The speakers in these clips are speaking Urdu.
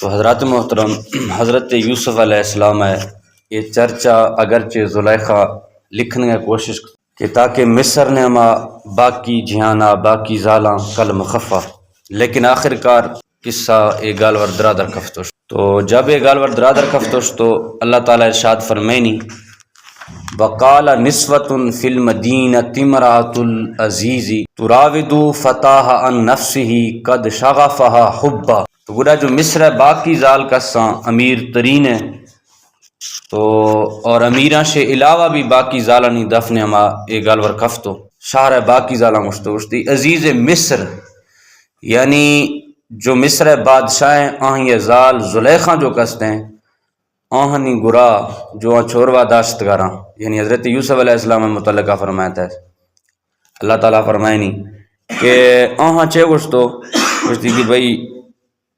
تو حضرات محترم، حضرت یوسف علیہ السلام ہے یہ چرچا اگرچہ زلیخا لکھنے کی کوشش کہ تاکہ مصر نے ہما باقی جہانا باقی زالاں کل مخفا، لیکن آخر کار قصہ اے گالور درادر کفتوش. تو جب اے گالور درادر کفتوش تو اللہ تعالیٰ ارشاد فرمینی وقال نسوۃ فی المدینۃ امرأۃ العزیز تراود فتاها عن نفسه قد شغفها حبا. تو گوڑا جو مصر ہے باقی زال کساں امیر ترین ہے، تو اور امیراں سے علاوہ بھی باقی زالانی دفن ہما اے گالور کفتو شہر باقی زالاں مشتوشتی عزیز مصر، یعنی جو مصر بادشاہیں آہیں زال زلیخاں جو کستے ہیں آہنی گرا جو چھوروا داشت گراں، یعنی حضرت یوسف علیہ السلام متعلقہ فرمایا ہے اللہ تعالیٰ فرمائنی کہ آہاں چے گشتو گشتی کہ بھئی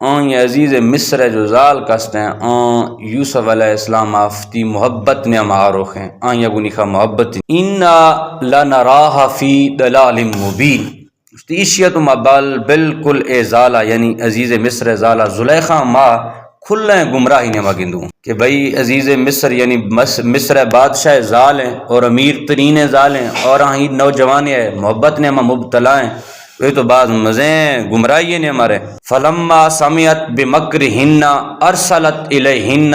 آہیں عزیز مصر جو زال کستے ہیں آن یوسف علیہ السلام آفتی محبت نے معروخ ہیں آن یگونی خواہ محبت اِنَّا لَنَرَاهَ فِي دَلَالٍ مُبِينٍ. اشتیشیت مبال بالکل اے زالہ یعنی عزیز مصر زالہ زلیخا ما کھلیں گمراہی نے مگندوں کہ بھئی عزیز مصر یعنی مصر بادشاہ زال ہیں اور امیر ترین زال ہیں اور آہیں نوجوان ہے محبت نے مبتلا ہیں، وہ تو بعض مزیں گمراہی نے ہمارے. فلما سمعت بمکرہن ارسلت الیہن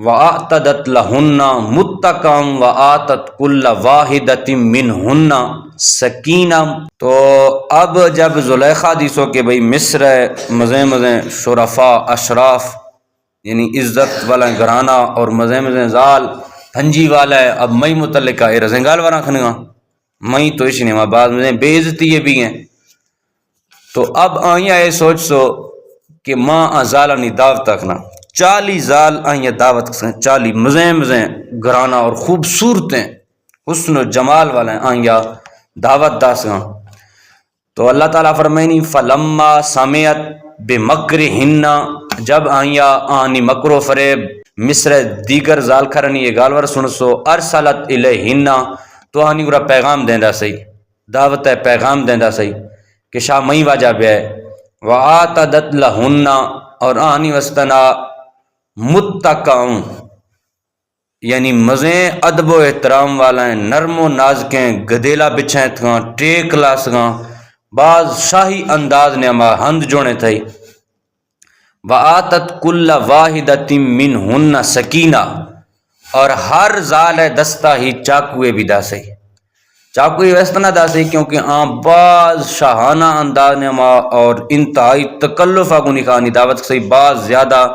واعتدت لہن متکئا وآتت کل واحدۃ منہن سکینہ. تو اب جب زلیخا دیسو کہ بھئی مصر مزیں شرفا اشراف یعنی عزت والا گھرانہ اور مزیں زال پھنجی والا ہے، اب مئی متعلقہ اے رزنگال والا کھنگا مئی تو اسی نہیں بعض مزیں بے عزتی یہ بھی ہیں. تو اب آئیاں یہ سوچ سو کہ ماں زالانی دعوت تکنا 40 زال آئیاں دعوت کسیں 40 مزیں گھرانہ اور خوبصورتیں حسن و جمال والے آئیاں دعوت داسگاں. تو اللہ تعالیٰ فرمائنی فلما سمعت بمکرہن جب آئیاں آنی مکر و فریب مصر دیگر زال کھرنی یہ گالور سنسو ارسلت الیہن تو آنی گرا پیغام دیندہ سی دعوت ہے پیغام دیندہ سی کہ شاہ مئی واجہ بے وآتدت لہن اور آنی وستنا متکئوں یعنی مزیں ادب و احترام والا ہیں نرم و نازکیں گدیلا بچھیں تھاں ٹیک لاسگاں بعض شاہی انداز نے ہما ہند جوڑے تھے. وآتت کل واحدۃ منہن سکینہ اور ہر زال دستہ ہی چاکوے بھی داسے چاکوی ویستنا داسی کیونکہ بعض شاہانہ انداز نے ہما اور انتہائی تکلف آگونی کہانی دعوت سے بعض زیادہ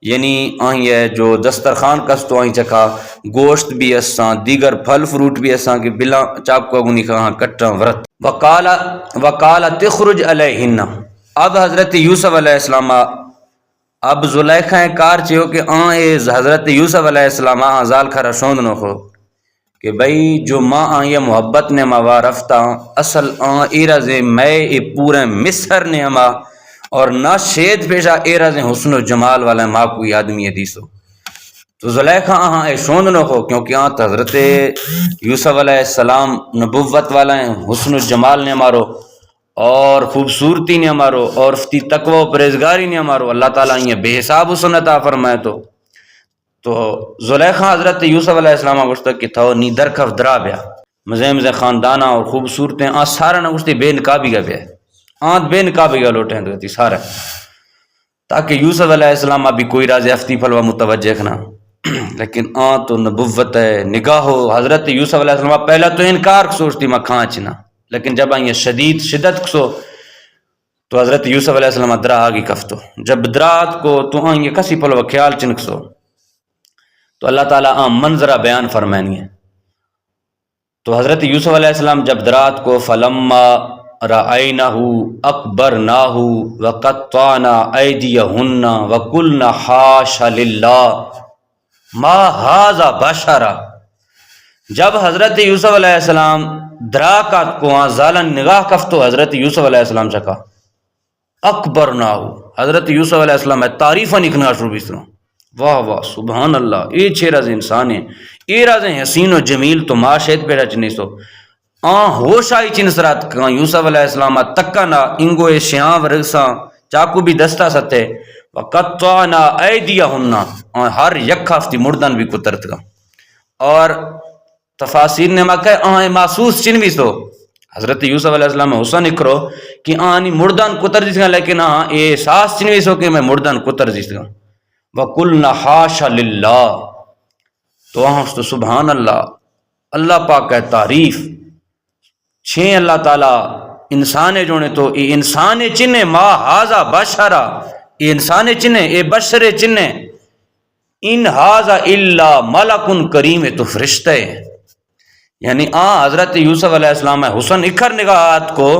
یعنی آہیں ہے جو دسترخوان کستو آہیں چکا گوشت بھی اساں دیگر پھل فروٹ بھی اساں کہ بلا چاکو آگونی کہاں کٹاں ورت. وقال تخرج علیہن اب حضرت یوسف علیہ السلام اب زلیخا کار چیو کہ حضرت یوسف علیہ السلام زال کھرا شوند نو خو کہ بھئی جو ماں آئیے محبت نے موا رفتہ اصل ایرز میں پورے مصر نے ہما اور نہ شید پیشہ ایرز حسن و جمال والا ماں کوئی آدمی حدیث ہو. تو زلیخا اے شوند نو خو کیونکہ حضرت یوسف علیہ السلام نبوت والا ہیں حسن و جمال نے ہمارو اور خوبصورتی نے ہمارو اور فتی تقوی و پرہیزگاری نے ہمارو اللہ تعالیٰ یہ بے حساب حسن عطا فرمائے. تو زلیخا حضرت یوسف علیہ السلام گوشتا کہ تھو نی درکف درا بیا مزے خاندانہ اور خوبصورتیں سارا نہ گوشتے بے نقابی گا بیا آنت بے نقابی گا لوٹیں دوتی سارا تاکہ یوسف علیہ السلام ابھی کوئی راز افتی پھلوا متوجہ کھنا لیکن تو نبوت ہے نگاہ ہو. حضرت یوسف علیہ السلام پہلا تو انکار سوچتی میں کھاں چنا لیکن جب آئیں شدید شدت کسو تو حضرت یوسف علیہ السلام درا آگی کفتو جب درات کو تو آئیں کسی پھلوا خیال چنکسو تو اللہ تعالیٰ منظرہ بیان فرمائنی ہے. تو حضرت یوسف علیہ السلام جب درات کو فلما رأینہ اکبرناہ وقطعنا ایدیہن وقلنا حاش للہ ما ھذا بشرا جب حضرت یوسف علیہ السلام دراکات کو زالن نگاہ کفتو حضرت یوسف علیہ السلام چکا اکبرناہ حضرت یوسف علیہ السلام تعریفہ نکھنا شروع بیسروں واہ واہ سبحان اللہ اے چھے راز انسان ہیں اے راز حسین و جمیل تو معاشیت پیڑا چنی سو ہوش آئی چن سرات کہاں یوسف علیہ السلام تکا نا انگو شیاں ورساں چاکو بھی دستا ستے وقطعنا ایدیہن اور ہر یک ہفتی مردن بھی کترت گا اور تفاسیر نے مکہ آہیں محسوس چن بھی سو حضرت یوسف علیہ السلام حسن اکرو کہ آنی مردن کتر دیس گا لیکن احساس چن بھی سو کہ میں مردن کتر دیس گا وَقُلْنَا حَاشَ لِلَّهِ تو وہاں تو سبحان اللہ اللہ پاک ہے تعریف چھیں اللہ تعالیٰ انسان جونے تو اے انسان چنے ما حاضا بشرا اے انسان چنے اے بشر چنے ان حاضا الا ملکن کریم تو فرشتے یعنی حضرت یوسف علیہ السلام حسن اکھر نگاہات کو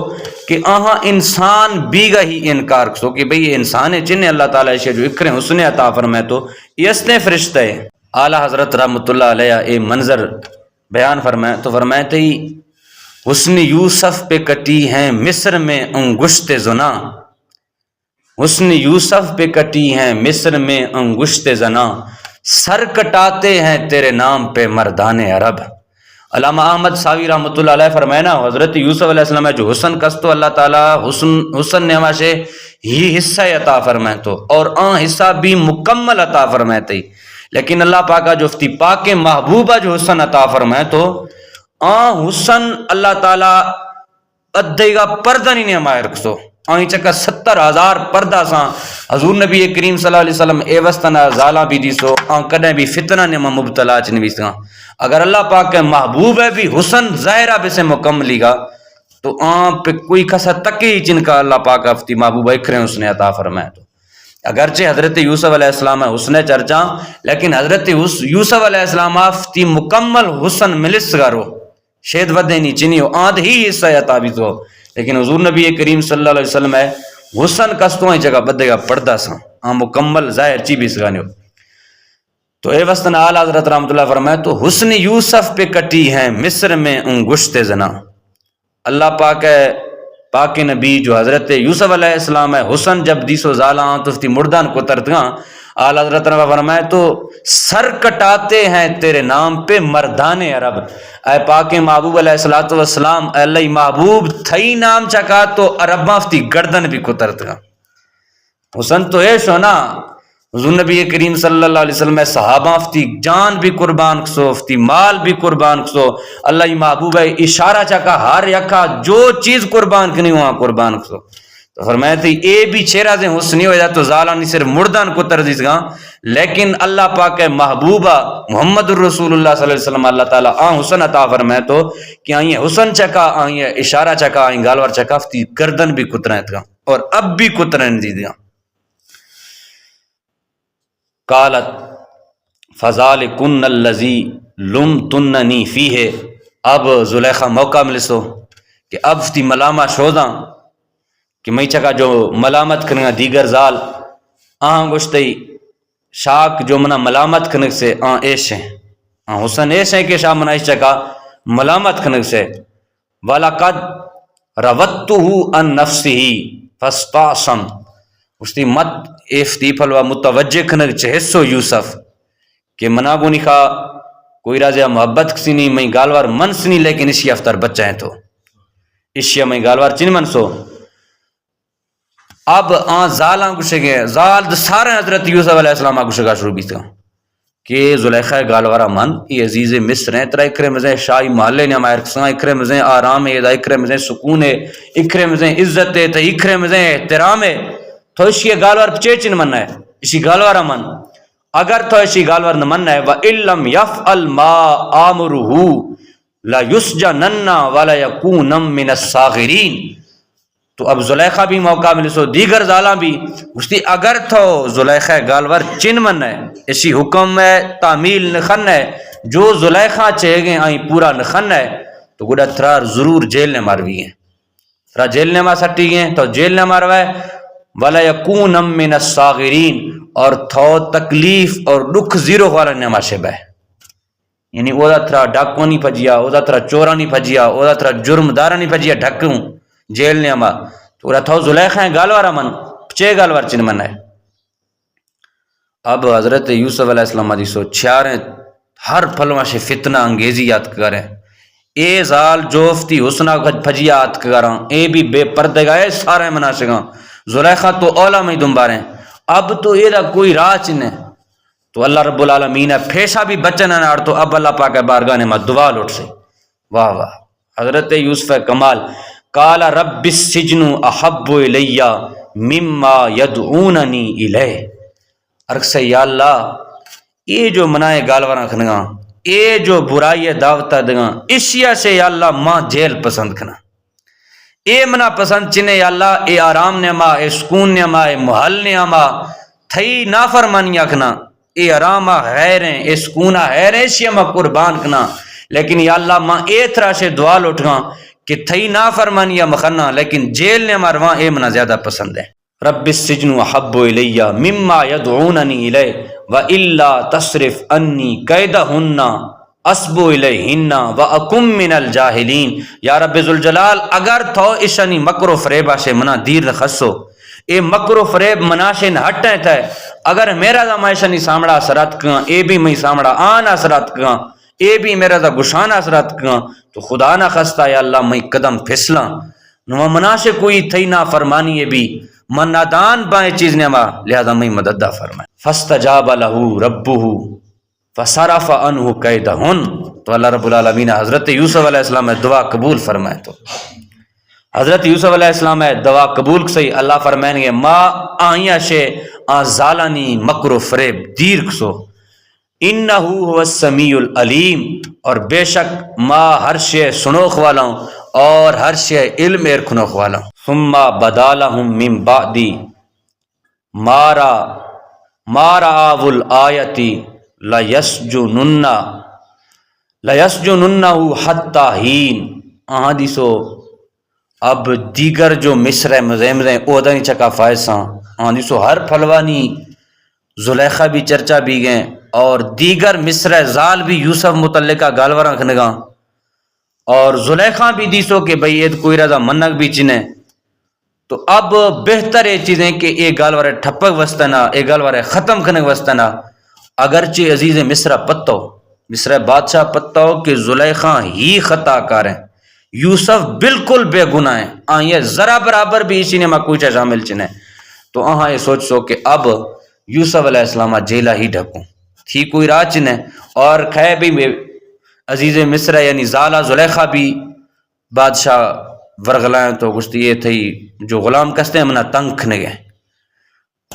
کہ انسان بیگا ہی انکار کسو کہ بھئی یہ انسان چنے اللہ تعالیٰ اسے جو اکھریں حسن عطا فرمائے تو یہ نے فرشتے اعلیٰ حضرت رحمۃ اللہ علیہ اے منظر بیان فرمائے تو فرمائے تھے حسن یوسف پہ کٹی ہیں مصر میں انگشت زنا حسن یوسف پہ کٹی ہیں مصر میں انگشت زنا سر کٹاتے ہیں تیرے نام پہ مردان عرب علامہ احمد ساوی رحمۃ اللہ علیہ فرمائے نا حضرت یوسف علیہ السلام جو حسن کستو اللہ تعالیٰ حسن نعمہ سے ہی حصہ عطا فرمائے تو اور حصہ بھی مکمل عطا فرمائے تھی لیکن اللہ پاکا جو افتی پاک محبوبہ جو حسن عطا فرمائے تو حسن اللہ تعالیٰ ادھے گا پردہ نہیں نعمہ رکھسو چکا 70,000 پردہ ساں حضور نبی کریم صلی اللہ علیہ وسلم اے وستنا زالا بھی دیسو کدیں بھی فتنہ نعمہ مبتلا چنوی ساں اگر اللہ پاک کے محبوب ہے بھی حسن ظاہرہ بے سے مکملی گا تو پہ کوئی کسا تکی چن کا اللہ پاک افتی محبوب اکھریں اس نے عطا فرمائے تو اگرچہ حضرت یوسف علیہ السلام حسن چرچا لیکن حضرت یوسف علیہ السلام افتی مکمل حسن ملس گارو شید ودینی چنیو آدھ ہی حصہ عطا بھی تو لیکن حضور نبی کریم صلی اللہ علیہ وسلم ہے حسن کستوں ہی جگہ بدے گا پردہ سا مکمل ظاہر چی بھی سگانے ہو تو اے وستن آل حضرت رحمت اللہ فرمائے تو حسن یوسف پہ کٹی ہیں مصر میں انگشت زنا اللہ پاک ہے پاک نبی جو حضرت یوسف علیہ السلام ہے حسن جب دیسو زالاں تو افتی مردان کو ترتگاں آل حضرت نے فرمائے تو سر کٹاتے ہیں تیرے نام پہ مردان عرب اے پاک محبوب علیہ السلام اللہ محبوب تھئی نام چکا تو عرباں افتی گردن بھی کترتگا حسن تو ایش ہو نا حضور نبی کریم صلی اللہ علیہ وسلم صحابہ افتی جان بھی قربان کسو افتی مال بھی قربان کسو اللہ محبوب ہے اشارہ چکا ہر یکا جو چیز قربان کنی ہوا قربان کسو تو فرمایا تھی اے بھی چھیرہ سے حسنی ہو جاتا تو زالانی صرف مردان کو تردیس گا لیکن اللہ پاک محبوبہ محمد الرسول اللہ صلی اللہ علیہ وسلم اللہ تعالیٰ حسن عطا فرمائے تو کہ آئیں حسن چکا آئیں اشارہ چکا آئیں گالوار چکا افتی گردن بھی کترائیں گا اور اب بھی کترائیں دی دیا قالت فذالکن الذی لمتننی فیہ اب زلیخا موقع ملسو کہ اب افتی ملامہ شوزاں کہ میں چکا جو ملامت کرنے دیگر زال گوشتی شاک جو منا ملامت کرنے سے ایش ہیں حسن ایش ہیں کہ شاہ منائش چکا ملامت کرنے سے وَلَقَدْ رَوَتْتُهُ عَنْ نَفْسِهِ فَاسْتَعْصَمْ گوشتی مت افتی پھلوا متوجہ کرنے چہسو یوسف کہ منا گونی خواہ کوئی رازیہ محبت کسی نہیں میں گالوار من سنی لیکن اسی افتر بچہ ہیں تو اسی میں گالوار چن من سو اب زالاں گوشے گئے زال سارے حضرت یوسف علیہ السلام گوشے گا شروع بھی تھا کہ زلیخہ گالوارا من یہ عزیز مصر ہیں ترہ اکرے مزیں شاہی محلے نے ہمارے رکساں اکرے مزیں آرام ہے اکرے مزیں سکون ہے اکرے مزیں عزت ہے اکرے مزیں احترام ہے تو اسی گالوار پچیچن من ہے اسی گالوارا من اگر تو اسی گالوار من ہے وَإِلَّمْ يَفْعَلْ مَا آمُرُهُ لَيُسْجَنَنَّ وَلَيَكُونًا مِنَ الصَّاغِرِينَ تو اب زلیخہ بھی موقع ملے سو دیگر زالاں بھی گوشتی اگر تو زلیخہ گالور چن من ہے اسی حکم ہے تعمیل نخن ہے جو زلیخہ چاہے گئے آئیں پورا نخن ہے تو گوڑا ترار ضرور جیل نے ماروی ہیں ترار جیل نے مار سٹی گئے تو جیل نے ماروائے وَلَيَكُونًا مِنَ الصَّاغِرِينَ اور تھو تکلیف اور دکھ زیرو والا نے مار شبہ یعنی او دا ترار ڈاکو نہیں پھجیا او دا ترار چورا نہیں پھجیا او دا ترار جرم دارا نہیں پھجیا ڈھکوں جیل نے اما تو رہا تھا زلیخہ ہیں گالوارا من پچے گالوار چن من ہے اب حضرت یوسف علیہ السلام حدیثو چھیاریں ہر پھلوہ سے فتنہ انگیزی یاد کریں اے زال جوفتی حسنہ پھجی یاد کریں اے بھی بے پردے گا اے سارے مناشگاں زلیخہ تو اولا میں دنباریں اب تو یہ کوئی راہ نہیں. تو اللہ رب العالمین ہے پھیسا بھی بچن نار تو اب اللہ پاک بارگاہ نے دعا لوٹ سے. واہ واہ حضرت یوسف کمال. قال رب السجن احب الی مما یدعوننی الیہ. عرض یا اللہ یہ جو منائے گالوراں کھنگا یہ جو برائی دعوت دگاں اشیا سے یا اللہ ماں جیل پسند کھنا اے منا پسند چنے یا اللہ اے آرام نعما اے سکون نعما اے محل نعما تھئی نافرمانی کھنا اے آرامہ غیریں اے سکونہ غیریں اشیا ماں قربان کھنا. لیکن یا اللہ ماں اے طرح سے دعا لوٹگاں کہ تھئی نافرمانی مخنا لیکن جیل نے مارواں اے منا زیادہ پسند ہے. رب السجن احب الی مما یدعوننی الیہ والا تصرف انی کیدہن اصب الیہن واکم من الجاہلین. یا رب ذوالجلال اگر تو اشانی مکر و فریبہ سے منا دیر خصو اے مکر و فریب مناشے نہ ہٹیں تھے اگر میرا دا مائشانی سامڑا سرات کاں اے بھی میں سامڑا آنا سرات کاں اے بھی میرا دا گشانہ سرات کاں تو خدا نہ خستہ یا اللہ میں قدم پھسلاں نو مناشے کوئی تھی نہ فرمانی ہے بھی من نادان بائیں چیز نے ما لہذا میں مدد دا فرمائے. فاستجاب له ربه فصرف عنه کیدہن. تو اللہ رب العالمین حضرت یوسف علیہ السلام دعا قبول فرمائے. تو حضرت یوسف علیہ السلام دعا قبول سے اللہ فرمائیں گے ما آئیاں شے زالانی مکر و فریب دیر کسو انہو هو السمیع العلیم. اور بے شک ما ہر شے سنوخ والا ہوں اور ہر شے علم ارکھنوخ والا ہوں. ثم بدا لهم من بعد ما رأوا الآیت لیسجننہ حتی حین. حدیثو اب دیگر جو مصر مزیمریں اودانی چکا فائساں حدیثو ہر پھلوانی زلیخہ بھی چرچا بھی گئیں اور دیگر مصر زال بھی یوسف متعلقہ گالوراں کھنگاں اور زلیخہ بھی دیسو کہ بھئی یہ کوئی رضا منک بھی چنے. تو اب بہتر یہ چیزیں کہ یہ گالورے ٹھپک وستنا یہ گالورے ختم کھنگ وستنا. اگرچہ عزیز مصر پتو مصر بادشاہ پتو کہ زلیخہ ہی خطا کار ہیں یوسف بالکل بے گناہ ہیں یہ ذرا برابر بھی اسی نے مکوچہ شامل چنے. تو یہ سوچ سو کہ اب یوسف علیہ السلام جیلہ ہی ڈھکوں تھی کوئی راہ چنے اور کھائے بھی عزیز مصر یعنی زالہ زلیخہ بھی بادشاہ ورغلائیں تو گشتی یہ تھی جو غلام کستے ہیں منا تنگ کھنے گئے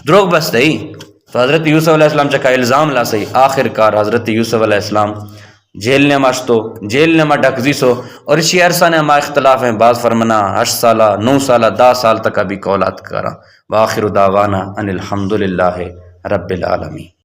دروگ بس تھی. تو حضرت یوسف علیہ السلام چکا الزام لا سہی آخر کار حضرت یوسف علیہ السلام جیل نے ماشتو جیل نے ما ڈھکزی سو. اور اسی عرصہ نے ما اختلاف ہیں بعض فرمنا 8 سالہ 9 سالہ 10 سال تک ابھی قولات کرا. وآخر دعوانا ان الحمدللہ رب العالمین.